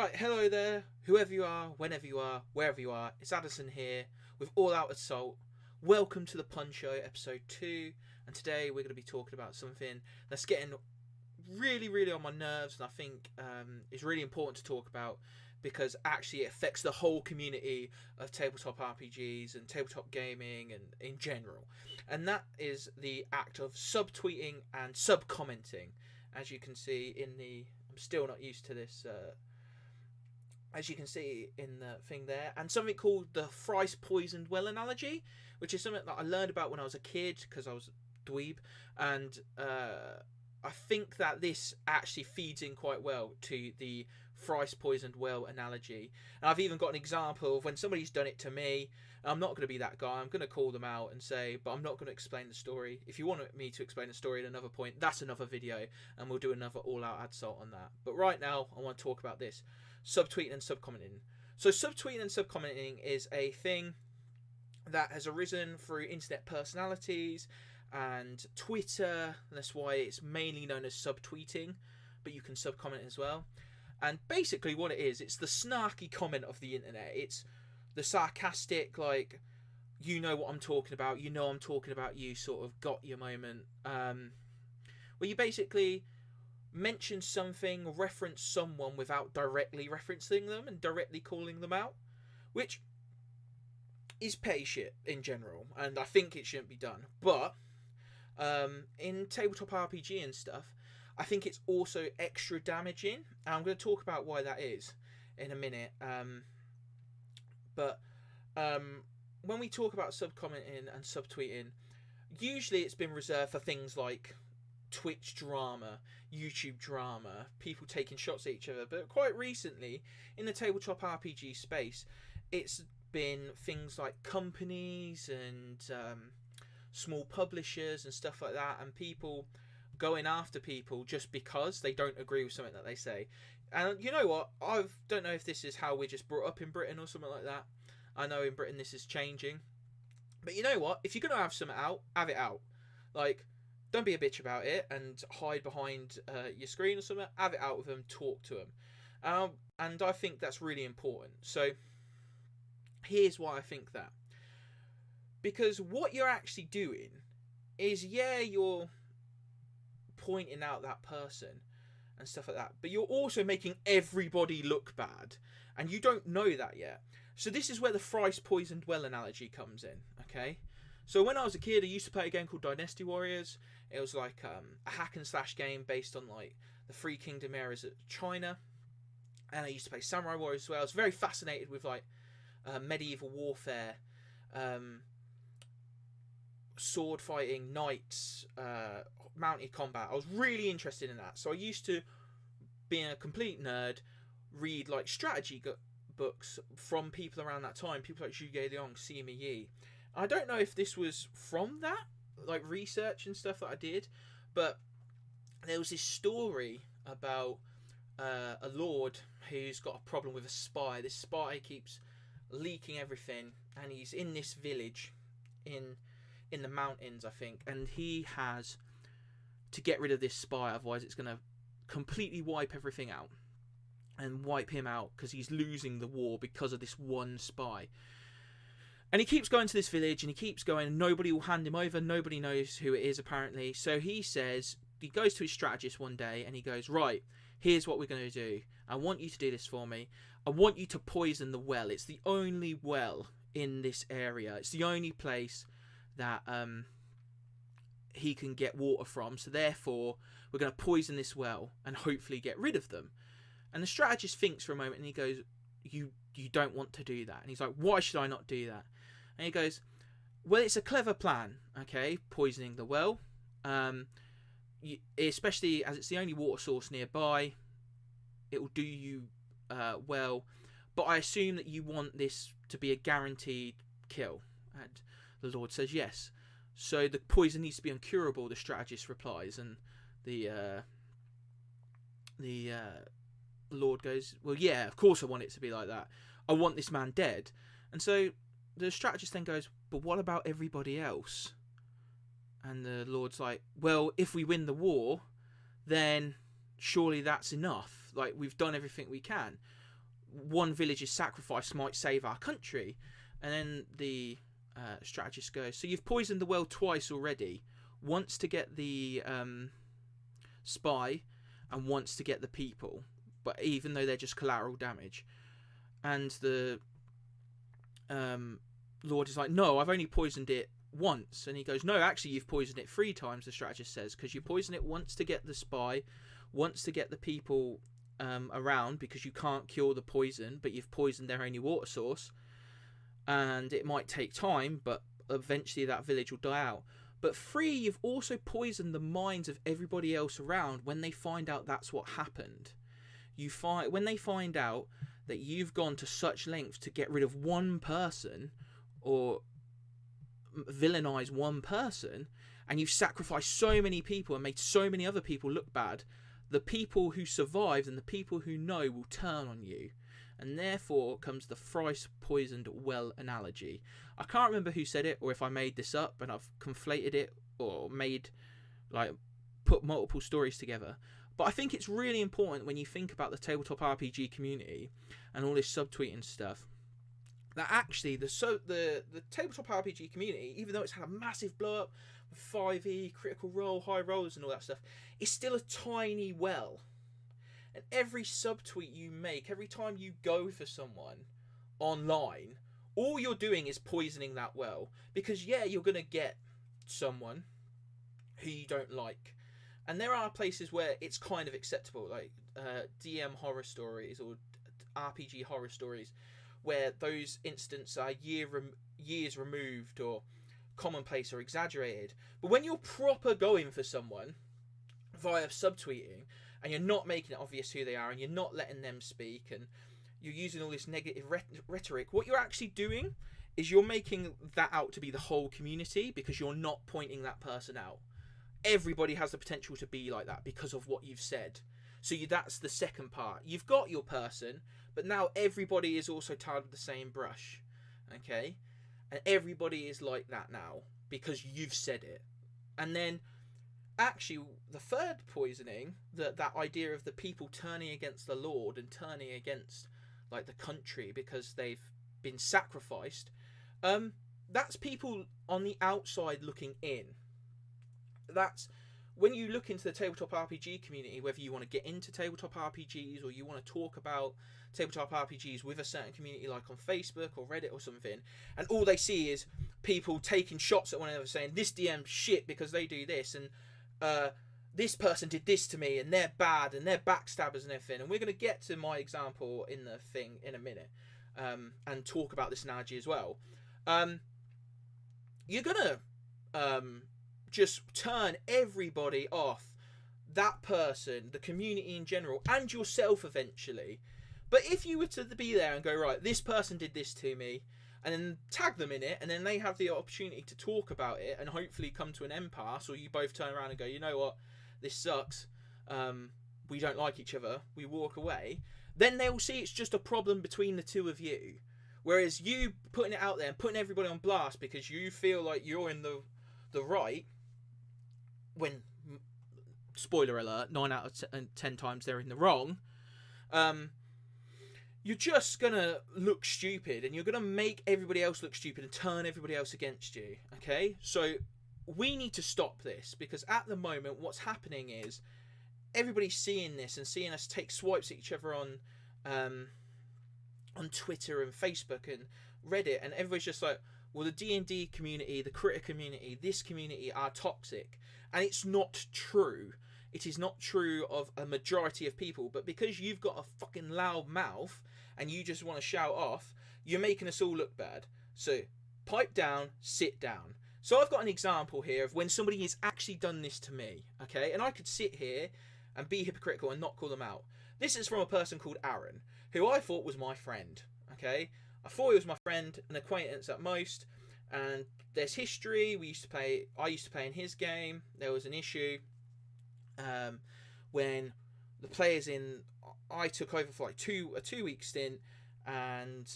Right, hello there, whoever you are, whenever you are, wherever you are. It's Adderson here with All Out Assault. Welcome to the Pun Show, episode 2. And today we're going to be talking about something that's getting really on my nerves, and I think is really important to talk about because actually it affects the whole community of tabletop RPGs and tabletop gaming and in general. And that is the act of subtweeting and subcommenting. As you can see in the... I'm still not used to this... as you can see in the thing there, and something called the Thrice Poisoned Well Analogy, which is something that I learned about when I was a kid because I was a dweeb, and I think that this actually feeds in quite well to the Thrice Poisoned Well Analogy. And I've even got an example of when somebody's done it to me. I'm not going to be that guy. I'm going to call them out and say, but I'm not going to explain the story. If you want me to explain the story at another point, that's another video, and we'll do another all-out assault on that. But right now, I want to talk about this. Subtweeting and subcommenting. So subtweeting and subcommenting is a thing that has arisen through internet personalities and Twitter. That's why it's mainly known as subtweeting, but you can subcomment as well. And basically what it is, it's the snarky comment of the internet. It's the sarcastic, like, you know what I'm talking about, you know I'm talking about you, sort of got your moment. Where you basically mention something, reference someone without directly referencing them and directly calling them out, which is petty shit in general, and I think it shouldn't be done. But in tabletop RPG and stuff, I think it's also extra damaging, and I'm going to talk about why that is in a minute. But when we talk about subcommenting and subtweeting, usually it's been reserved for things like Twitch drama, YouTube drama, people taking shots at each other. But quite recently, in the tabletop RPG space, it's been things like companies and small publishers and stuff like that, and people going after people just because they don't agree with something that they say. And you know what? I don't know if this is how we're just brought up in Britain or something like that. I know in Britain this is changing. But you know what? If you're going to have something out, have it out. Like, don't be a bitch about it and hide behind your screen or something. Have it out with them, talk to them. And I think that's really important. So here's why I think that. Because what you're actually doing is, yeah, you're pointing out that person and stuff like that, but you're also making everybody look bad, and you don't know that yet. So this is where the Thrice Poisoned Well analogy comes in, okay? So when I was a kid, I used to play a game called Dynasty Warriors. It was like a hack and slash game based on like the Three Kingdom eras of China, and I used to play Samurai Warriors as well. I was very fascinated with like medieval warfare, sword fighting, knights, mounted combat. I was really interested in that. So I used to, being a complete nerd, read like strategy books from people around that time, people like Zhuge Liang, Sima Yi. I don't know if this was from that, like research and stuff that I did, but there was this story about a lord who's got a problem with a spy. This spy keeps leaking everything, and he's in this village in the mountains, I think, and he has to get rid of this spy, otherwise it's going to completely wipe everything out and wipe him out because he's losing the war because of this one spy. And he keeps going to this village, and he keeps going, and nobody will hand him over. Nobody knows who it is, apparently. So he goes to his strategist one day, and he goes, right, here's what we're going to do. I want you to do this for me. I want you to poison the well. It's the only well in this area. It's the only place that he can get water from. So therefore, we're going to poison this well and hopefully get rid of them. And the strategist thinks for a moment, and he goes, you don't want to do that. And he's like, why should I not do that? And he goes, well, it's a clever plan, okay, poisoning the well, especially as it's the only water source nearby. It will do you well, but I assume that you want this to be a guaranteed kill. And the Lord says yes. So the poison needs to be uncurable, the strategist replies, and the Lord goes, well, yeah, of course I want it to be like that. I want this man dead. And so the strategist then goes, but what about everybody else? And the Lord's like, well, if we win the war, then surely that's enough. Like, we've done everything we can. one village's sacrifice might save our country. And then the strategist goes, so you've poisoned the well twice already. Once to get the spy, and once to get the people. But even though they're just collateral damage. And the Lord is like, no, I've only poisoned it once. And he goes, no, actually you've poisoned it 3 times, the strategist says, because you poison it once to get the spy, once to get the people around, because you can't cure the poison, but you've poisoned their only water source. And it might take time, but eventually that village will die out. But 3, you've also poisoned the minds of everybody else around when they find out that's what happened. When they find out that you've gone to such lengths to get rid of one person, or villainize one person, and you've sacrificed so many people and made so many other people look bad, the people who survived and the people who know will turn on you. And therefore comes the Thrice Poisoned Well Analogy. I can't remember who said it, or if I made this up and I've conflated it, or put multiple stories together. But I think it's really important when you think about the tabletop RPG community and all this subtweeting stuff, that actually the tabletop RPG community, even though it's had a massive blow up with 5e, critical role, high rollers and all that stuff, is still a tiny well. And every subtweet you make, every time you go for someone online, all you're doing is poisoning that well. Because, yeah, you're going to get someone who you don't like. And there are places where it's kind of acceptable, like DM horror stories or RPG horror stories, where those incidents are years removed or commonplace or exaggerated. But when you're proper going for someone via subtweeting, and you're not making it obvious who they are, and you're not letting them speak, and you're using all this negative rhetoric, what you're actually doing is you're making that out to be the whole community, because you're not pointing that person out. Everybody has the potential to be like that because of what you've said. So that's the second part. You've got your person, but now everybody is also tarred with the same brush. Okay? And everybody is like that now because you've said it. And then actually the third poisoning, that idea of the people turning against the Lord and turning against like the country because they've been sacrificed, that's people on the outside looking in. That's when you look into the tabletop RPG community, whether you want to get into tabletop RPGs or you want to talk about tabletop RPGs with a certain community like on Facebook or Reddit or something, and all they see is people taking shots at one another saying this DM shit because they do this, and this person did this to me and they're bad and they're backstabbers and everything. And we're going to get to my example in the thing in a minute, and talk about this analogy as well. You're going to just turn everybody off, that person, the community in general, and yourself eventually. But if you were to be there and go, right, this person did this to me, and then tag them in it, and then they have the opportunity to talk about it and hopefully come to an impasse, or you both turn around and go, you know what, this sucks, we don't like each other, we walk away, then they will see it's just a problem between the two of you. Whereas you putting it out there and putting everybody on blast because you feel like you're in the right, when, spoiler alert, 9 out of 10 times they're in the wrong, you're just going to look stupid, and you're going to make everybody else look stupid and turn everybody else against you, okay? So we need to stop this, because at the moment what's happening is everybody's seeing this and seeing us take swipes at each other on Twitter and Facebook and Reddit, and everybody's just like, well, the D&D community, the critter community, this community are toxic. And it's not true. It is not true of a majority of people. But because you've got a fucking loud mouth and you just want to shout off, you're making us all look bad. So pipe down, sit down. So I've got an example here of when somebody has actually done this to me. Okay? And I could sit here and be hypocritical and not call them out. This is from a person called Aaron, who I thought was my friend. Okay? I thought he was my friend, an acquaintance at most. And there's history. I used to play in his game. There was an issue when the players I took over for like a 2-week stint, and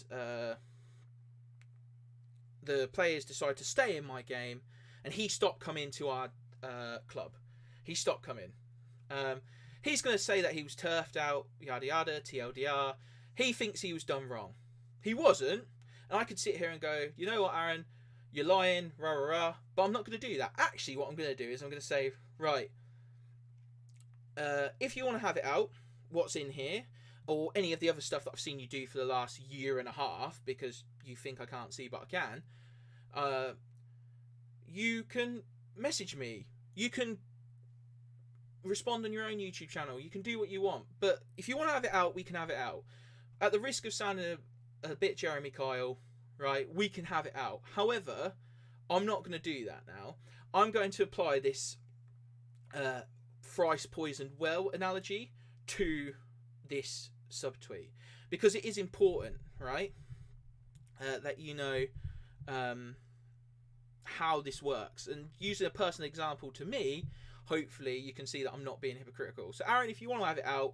the players decided to stay in my game, and he stopped coming to our club. He stopped coming. He's going to say that he was turfed out, yada yada, TLDR. he thinks he was done wrong. He wasn't. And I could sit here and go, you know what, Aaron, you're lying, rah, rah, rah. But I'm not going to do that. Actually, what I'm going to do is I'm going to say, right, if you want to have it out, what's in here, or any of the other stuff that I've seen you do for the last year and a half, because you think I can't see, but I can, you can message me. You can respond on your own YouTube channel. You can do what you want. But if you want to have it out, we can have it out. At the risk of sounding a bit Jeremy Kyle, right, we can have it out. However, I'm not going to do that now. I'm going to apply this Thrice Poisoned Well analogy to this subtweet, because it is important, right, that you know how this works. And using a personal example to me, hopefully you can see that I'm not being hypocritical. So Aaron, if you want to have it out,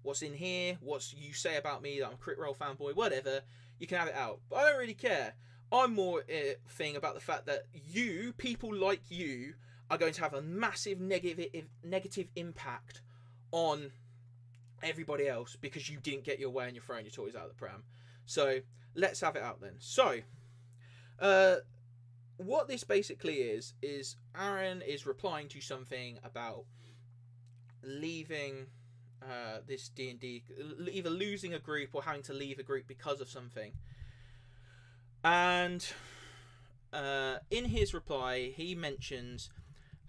what's in here, what you say about me, that I'm a crit roll fanboy, whatever, you can have it out. But I don't really care. I'm more thing about the fact that you, people like you, are going to have a massive negative impact on everybody else because you didn't get your way and you're throwing your toys out of the pram. So let's have it out then. So what this basically is Aaron is replying to something about leaving this D&D, either losing a group or having to leave a group because of something. And in his reply, he mentions,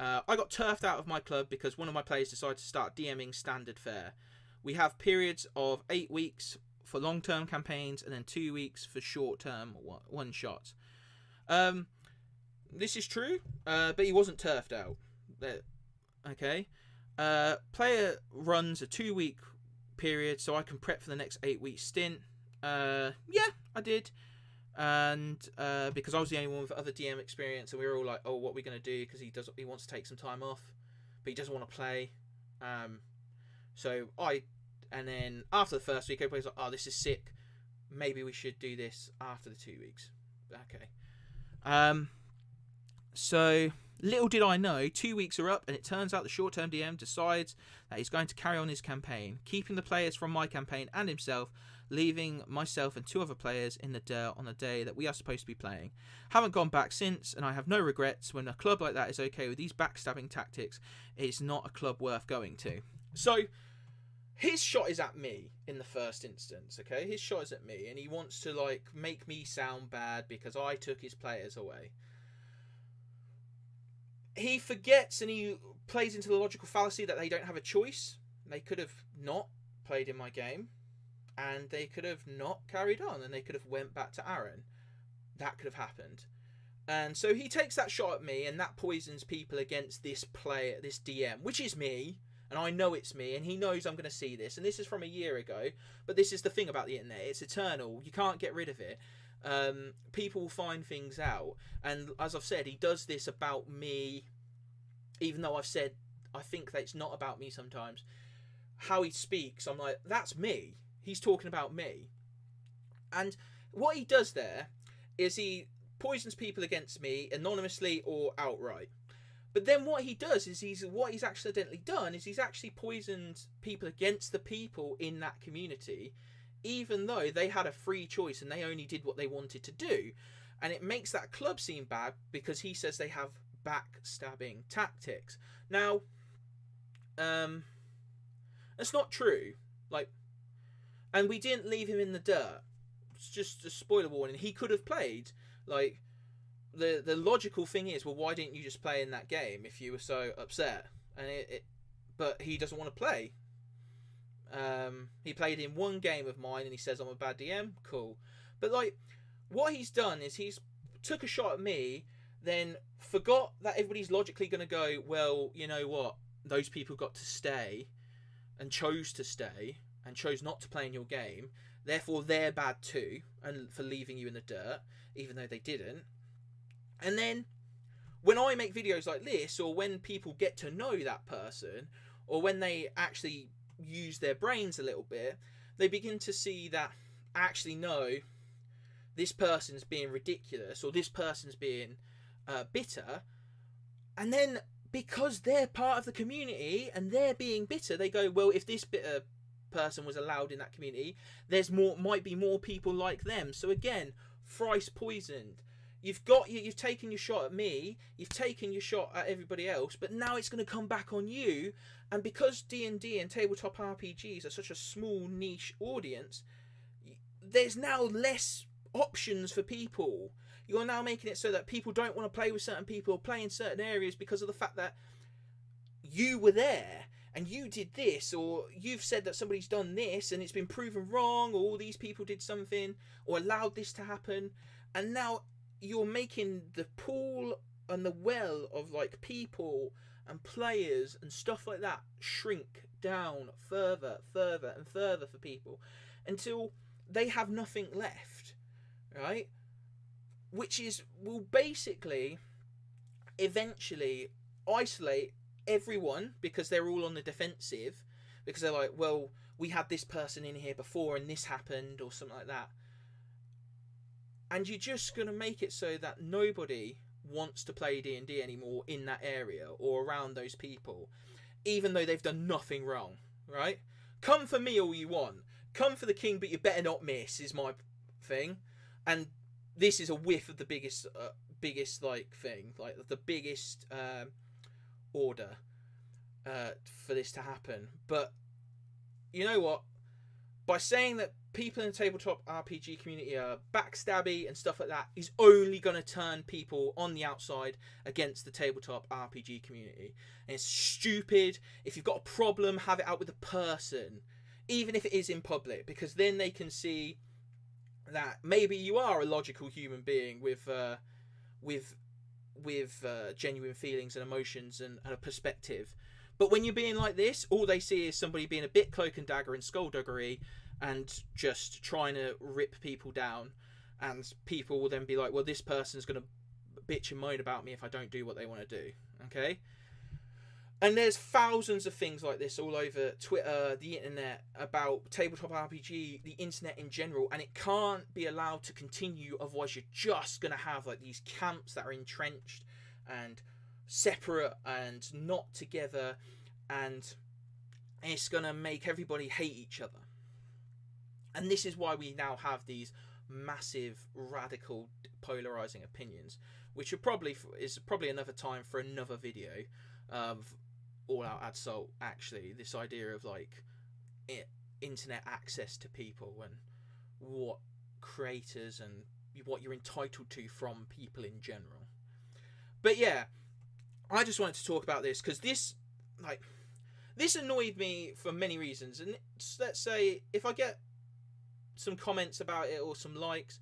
I got turfed out of my club because one of my players decided to start DMing standard fare. We have periods of 8 weeks for long-term campaigns and then 2 weeks for short-term one-shots. This is true, but he wasn't turfed out. Okay. Player runs a 2-week period so I can prep for the next 8-week stint. Yeah, I did. And because I was the only one with other DM experience, and we were all like, oh, what are we going to do? Because he wants to take some time off, but he doesn't want to play. And then after the first week, everybody's like, oh, this is sick. Maybe we should do this after the 2 weeks. Okay. So little did I know, 2 weeks are up, and it turns out the short-term DM decides that he's going to carry on his campaign, keeping the players from my campaign and himself, leaving myself and 2 other players in the dirt on the day that we are supposed to be playing. Haven't gone back since, and I have no regrets. When a club like that is okay with these backstabbing tactics, it's not a club worth going to. So his shot is at me in the first instance, okay? His shot is at me, and he wants to, like, make me sound bad because I took his players away. He forgets and he plays into the logical fallacy that they don't have a choice. They could have not played in my game, and they could have not carried on, and they could have went back to Aaron. That could have happened. And so he takes that shot at me, and that poisons people against this player, this DM, which is me. And I know it's me, and he knows I'm going to see this. And this is from a year ago. But this is the thing about the internet. It's eternal. You can't get rid of it. People will find things out. And as I've said, he does this about me. Even though I've said, I think that it's not about me sometimes. How he speaks, I'm like, that's me. He's talking about me. And what he does there is he poisons people against me anonymously or outright. But then what he does is what he's accidentally done is he's actually poisoned people against the people in that community, even though they had a free choice and they only did what they wanted to do. And it makes that club seem bad because he says they have backstabbing tactics. Now, that's not true. Like, and we didn't leave him in the dirt. It's just a spoiler warning. He could have played. Like, the logical thing is, well, why didn't you just play in that game if you were so upset? And but he doesn't want to play. He played in one game of mine and he says I'm a bad DM. Cool. But like, what he's done is he's took a shot at me, then forgot that everybody's logically going to go, well, you know what? Those people got to stay and chose to stay and chose not to play in your game. Therefore, they're bad too, and for leaving you in the dirt, even though they didn't. And then when I make videos like this, or when people get to know that person, or when they actually use their brains a little bit, they begin to see that actually no, this person's being ridiculous, or this person's being bitter. And then because they're part of the community and they're being bitter, they go, well, if this bitter person was allowed in that community, might be more people like them. So again, Thrice Poisoned. You've taken your shot at me, you've taken your shot at everybody else, but now it's going to come back on you. And because D&D and tabletop RPGs are such a small niche audience, there's now less options for people. You're now making it so that people don't want to play with certain people or play in certain areas because of the fact that you were there and you did this, or you've said that somebody's done this and it's been proven wrong, or all these people did something or allowed this to happen. And now you're making the pool and the well of like people and players and stuff like that shrink down further and further for people until they have nothing left, right? Which will basically eventually isolate everyone because they're all on the defensive, because they're like, well, we had this person in here before and this happened or something like that. And you're just going to make it so that nobody wants to play D&D anymore in that area or around those people, even though they've done nothing wrong, right? Come for me all you want. Come for the king, but you better not miss, is my thing. And this is a whiff of the biggest like thing, like the biggest order for this to happen. But you know what? By saying that people in the tabletop RPG community are backstabby and stuff like that is only going to turn people on the outside against the tabletop RPG community. And it's stupid. If you've got a problem, have it out with a person, even if it is in public, because then they can see that maybe you are a logical human being with genuine feelings and emotions and a perspective. But when you're being like this, all they see is somebody being a bit cloak and dagger and skullduggery and just trying to rip people down. And people will then be like, well, this person's going to bitch and moan about me if I don't do what they want to do. Okay? And there's thousands of things like this all over Twitter, the internet, about tabletop RPG, the internet in general, and it can't be allowed to continue. Otherwise, you're just going to have like these camps that are entrenched and separate and not together, and it's going to make everybody hate each other. And this is why we now have these massive, radical, polarizing opinions, which is probably another time for another video of All Out Addsult. Actually, this idea of like internet access to people and what creators and what you're entitled to from people in general. But yeah, I just wanted to talk about this because this annoyed me for many reasons. And let's say if I get some comments about it or some likes,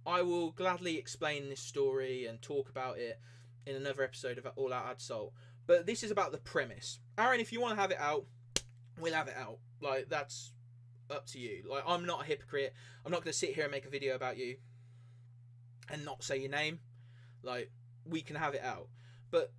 I will gladly explain this story and talk about it in another episode of All Out Addsult. But this is about the premise. Aaron, if you want to have it out, we'll have it out. Like, that's up to you. Like, I'm not a hypocrite. I'm not going to sit here and make a video about you and not say your name. Like, we can have it out. But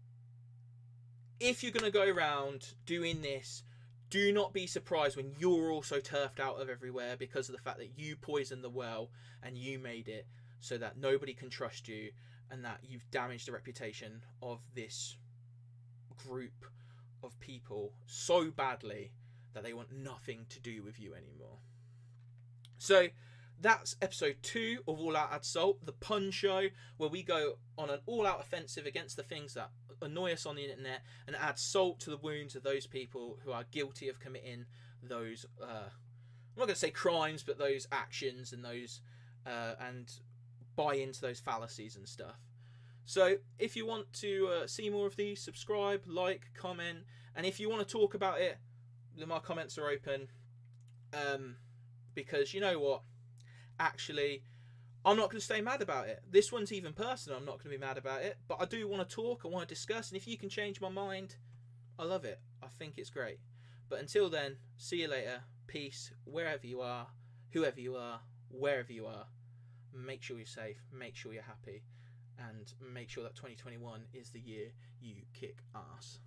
if you're going to go around doing this, do not be surprised when you're also turfed out of everywhere because of the fact that you poisoned the well and you made it so that nobody can trust you and that you've damaged the reputation of this group of people so badly that they want nothing to do with you anymore. So that's episode 2 of All Out Addsult, the pun show, where we go on an all-out offensive against the things that annoy us on the internet and add salt to the wounds of those people who are guilty of committing those, I'm not going to say crimes, but those actions and those, and buy into those fallacies and stuff. So if you want to see more of these, subscribe, like, comment, and if you want to talk about it, then my comments are open, because you know what? Actually, I'm not going to stay mad about it. This one's even personal. I'm not going to be mad about it. But I do want to talk. I want to discuss. And if you can change my mind, I love it. I think it's great. But until then, see you later. Peace. Wherever you are, whoever you are, wherever you are. Make sure you're safe. Make sure you're happy. And make sure that 2021 is the year you kick ass.